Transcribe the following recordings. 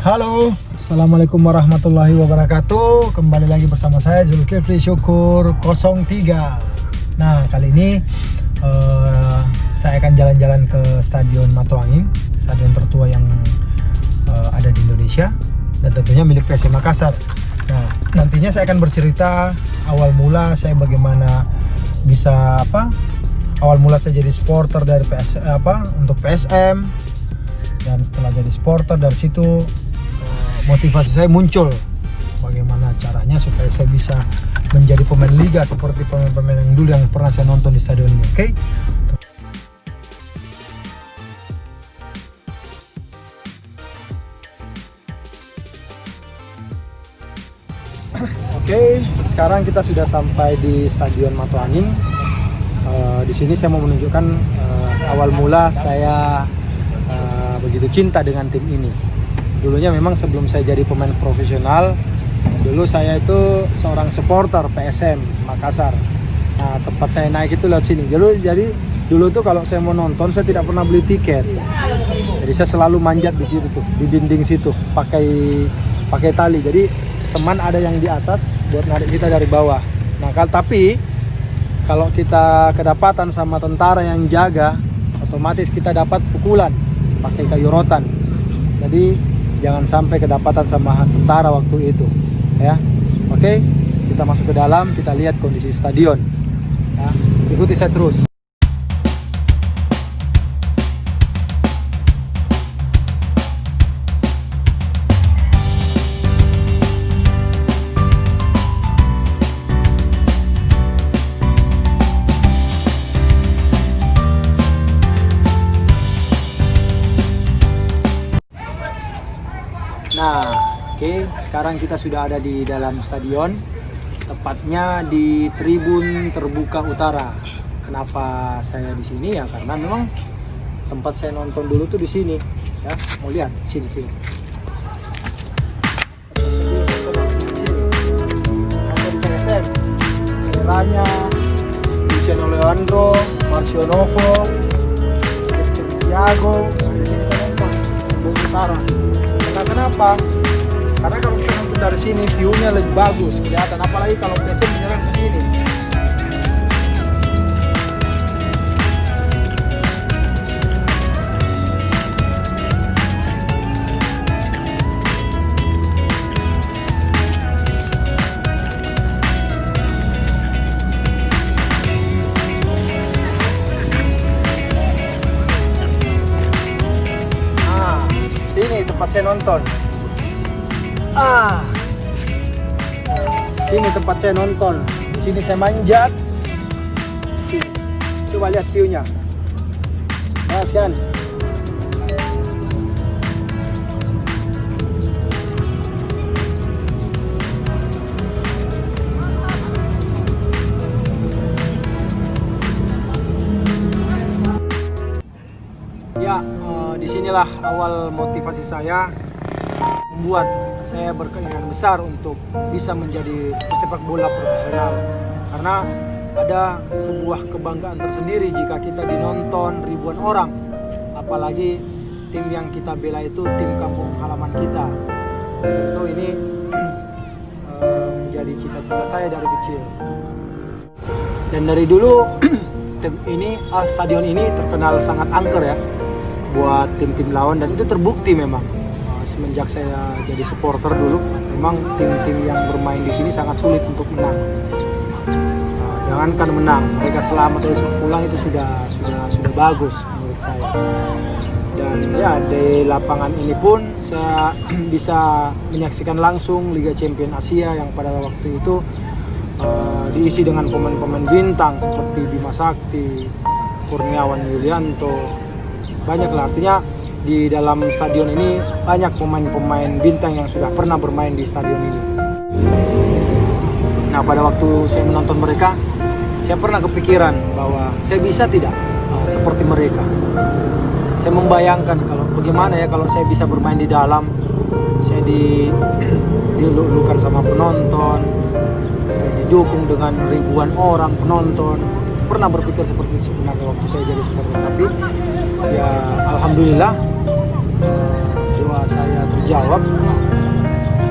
Halo, Assalamualaikum warahmatullahi wabarakatuh. Kembali lagi bersama saya Zulkifli Syukur 03. Nah, kali ini saya akan jalan-jalan ke Stadion Matoangin, stadion tertua yang ada di Indonesia dan tentunya milik PSM Makassar. Nah, nantinya saya akan bercerita awal mula saya bagaimana bisa awal mula saya jadi supporter dari untuk PSM, dan setelah jadi supporter dari situ motivasi saya muncul bagaimana caranya supaya saya bisa menjadi pemain liga seperti pemain-pemain yang dulu yang pernah saya nonton di stadion ini. Oke, sekarang kita sudah sampai di Stadion Matoangin. Di sini saya mau menunjukkan awal mula saya begitu cinta dengan tim ini. Dulunya memang sebelum saya jadi pemain profesional, dulu saya itu seorang supporter PSM Makassar. Nah, tempat saya naik itu lewat sini. Jadi dulu tuh kalau saya mau nonton saya tidak pernah beli tiket. Jadi saya selalu manjat di situ tuh, di dinding situ, pakai tali. Jadi teman ada yang di atas buat narik kita dari bawah. Nah, tapi kalau kita kedapatan sama tentara yang jaga, otomatis kita dapat pukulan pakai kayu rotan. Jadi jangan sampai kedapatan sama tentara waktu itu, ya. Oke, kita masuk ke dalam, kita lihat kondisi stadion. Ya, ikuti saya terus. Nah, oke, sekarang kita sudah ada di dalam stadion, tepatnya di tribun terbuka utara. Kenapa saya di sini ya? Karena memang tempat saya nonton dulu tuh di sini. Ya, mau lihat sini. PSM, eranya Luciano Leandro, Marcio Novo, Santiago, tribun utara. Kenapa? Karena kalau kita nonton dari sini view-nya lebih bagus kelihatan, apalagi kalau PSM menyerang ke sini. Sini tempat saya nonton. Sini tempat saya nonton. Di sini saya manjat. Sini. Coba lihat view-nya. Nah, kan. Ya, disinilah awal motivasi saya membuat saya berkeinginan besar untuk bisa menjadi pesepak bola profesional, karena ada sebuah kebanggaan tersendiri jika kita dinonton ribuan orang, apalagi tim yang kita bela itu tim kampung halaman kita. Tentu ini menjadi cita-cita saya dari kecil, dan dari dulu tim ini stadion ini terkenal sangat angker ya buat tim-tim lawan, dan itu terbukti memang semenjak saya jadi supporter dulu. Memang tim-tim yang bermain di sini sangat sulit untuk menang. Jangankan menang, mereka selamat dari pulang itu sudah bagus menurut saya. Dan ya, di lapangan ini pun saya bisa menyaksikan langsung Liga Champions Asia yang pada waktu itu diisi dengan pemain-pemain bintang seperti Bima Sakti, Kurniawan Yulianto. Banyaklah, artinya di dalam stadion ini banyak pemain-pemain bintang yang sudah pernah bermain di stadion ini. Nah, pada waktu saya menonton mereka, saya pernah kepikiran bahwa saya bisa tidak seperti mereka. Saya membayangkan kalau bagaimana ya kalau saya bisa bermain di dalam, saya dilulukan sama penonton, saya didukung dengan ribuan orang penonton. Pernah berpikir seperti itu sebenarnya waktu saya jadi supporter, tapi ya alhamdulillah doa saya terjawab,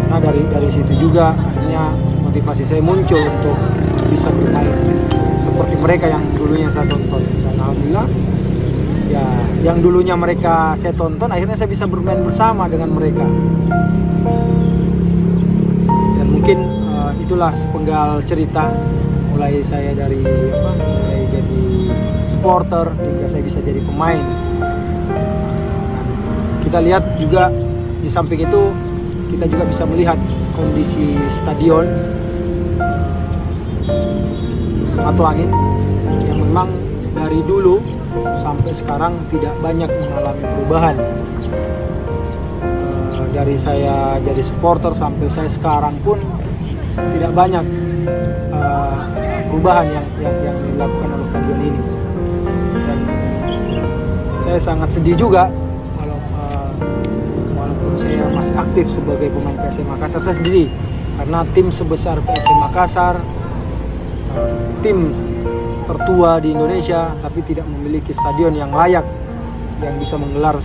karena dari situ juga akhirnya motivasi saya muncul untuk bisa bermain seperti mereka yang dulunya saya tonton. Dan alhamdulillah ya, yang dulunya mereka saya tonton akhirnya saya bisa bermain bersama dengan mereka. Dan mungkin itulah sepenggal cerita mulai saya mulai jadi supporter hingga saya bisa jadi pemain. Dan kita lihat juga di samping itu kita juga bisa melihat kondisi stadion Matuangin yang memang dari dulu sampai sekarang tidak banyak mengalami perubahan. Dari saya jadi supporter sampai saya sekarang pun tidak banyak perubahan yang dilakukan oleh stadion ini. Dan saya sangat sedih juga walaupun saya masih aktif sebagai pemain PSM Makassar, saya sedih karena tim sebesar PSM Makassar, tim tertua di Indonesia, tapi tidak memiliki stadion yang layak yang bisa menggelar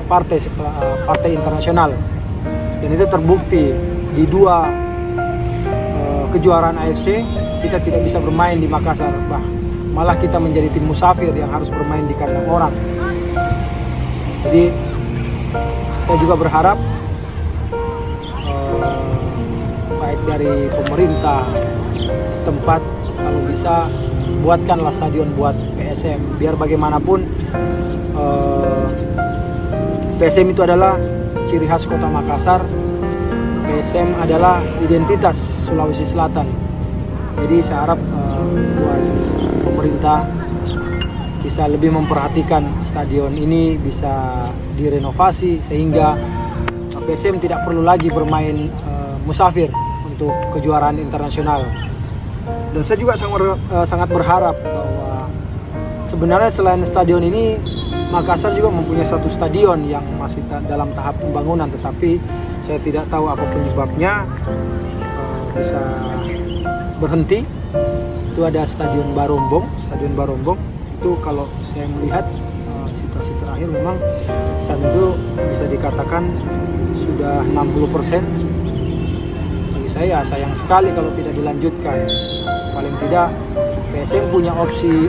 partai internasional. Dan itu terbukti di 2 kejuaraan AFC kita tidak bisa bermain di Makassar, malah kita menjadi tim musafir yang harus bermain di kandang orang. Jadi saya juga berharap baik dari pemerintah setempat, kalau bisa buatkanlah stadion buat PSM, biar bagaimanapun PSM itu adalah ciri khas kota Makassar. PSM adalah identitas Sulawesi Selatan. Jadi saya harap buat pemerintah bisa lebih memperhatikan stadion ini, bisa direnovasi sehingga PSM tidak perlu lagi bermain musafir untuk kejuaraan internasional. Dan saya juga sangat berharap bahwa sebenarnya selain stadion ini, Makassar juga mempunyai satu stadion yang masih dalam tahap pembangunan, tetapi saya tidak tahu apa penyebabnya bisa berhenti. Itu ada Stadion Barombong. Stadion Barombong itu kalau saya melihat situasi terakhir memang saat itu bisa dikatakan sudah 60%. Bagi saya sayang sekali kalau tidak dilanjutkan. Paling tidak PSM punya opsi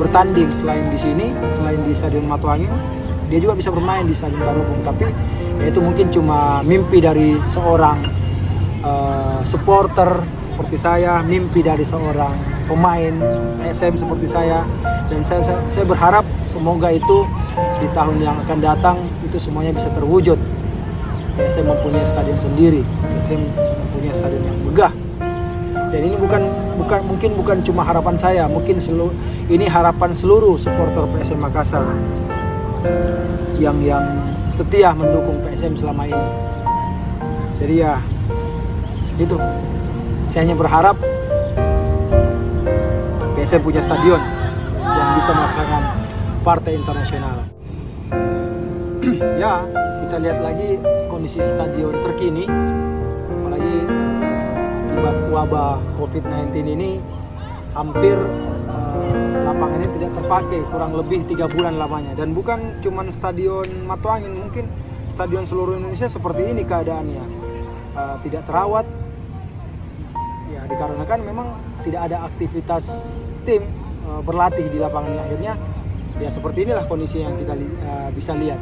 bertanding selain di sini, selain di Stadion Matuangin, dia juga bisa bermain di Stadion Barombong. Tapi ya itu mungkin cuma mimpi dari seorang supporter seperti saya, mimpi dari seorang pemain PSM seperti saya. Dan saya berharap semoga itu di tahun yang akan datang itu semuanya bisa terwujud. PSM mempunyai stadion sendiri, PSM mempunyai stadion yang megah. Dan ini bukan cuma harapan saya, mungkin ini harapan seluruh supporter PSM Makassar yang setia mendukung PSM selama ini. Jadi ya itu, saya hanya berharap PSM punya stadion yang bisa melaksanakan partai internasional. Ya, kita lihat lagi kondisi stadion terkini, apalagi akibat wabah COVID-19 ini hampir lapangannya tidak terpakai, kurang lebih 3 bulan lamanya. Dan bukan cuma stadion Matuangin, mungkin stadion seluruh Indonesia seperti ini keadaannya, tidak terawat ya, dikarenakan memang tidak ada aktivitas tim berlatih di lapangan. Akhirnya ya seperti inilah kondisi yang kita bisa lihat.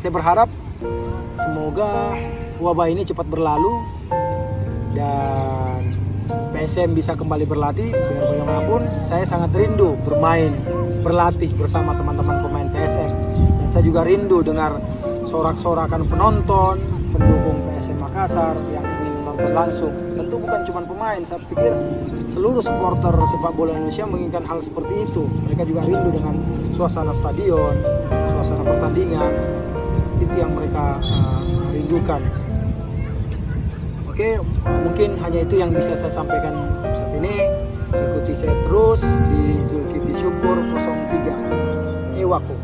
Saya berharap semoga wabah ini cepat berlalu dan PSM bisa kembali berlatih. Biar bagaimanapun saya sangat rindu berlatih bersama teman-teman pemain PSM. Dan saya juga rindu dengar sorak-sorakan penonton, pendukung PSM Makassar yang ingin berlangsung. Tentu bukan cuma pemain, saya pikir seluruh supporter sepak bola Indonesia menginginkan hal seperti itu. Mereka juga rindu dengan suasana stadion, suasana pertandingan. Itu yang mereka rindukan. Oke, mungkin hanya itu yang bisa saya sampaikan saat ini. Ikuti saya terus di Zulkifli Syukur 03 Ewaku.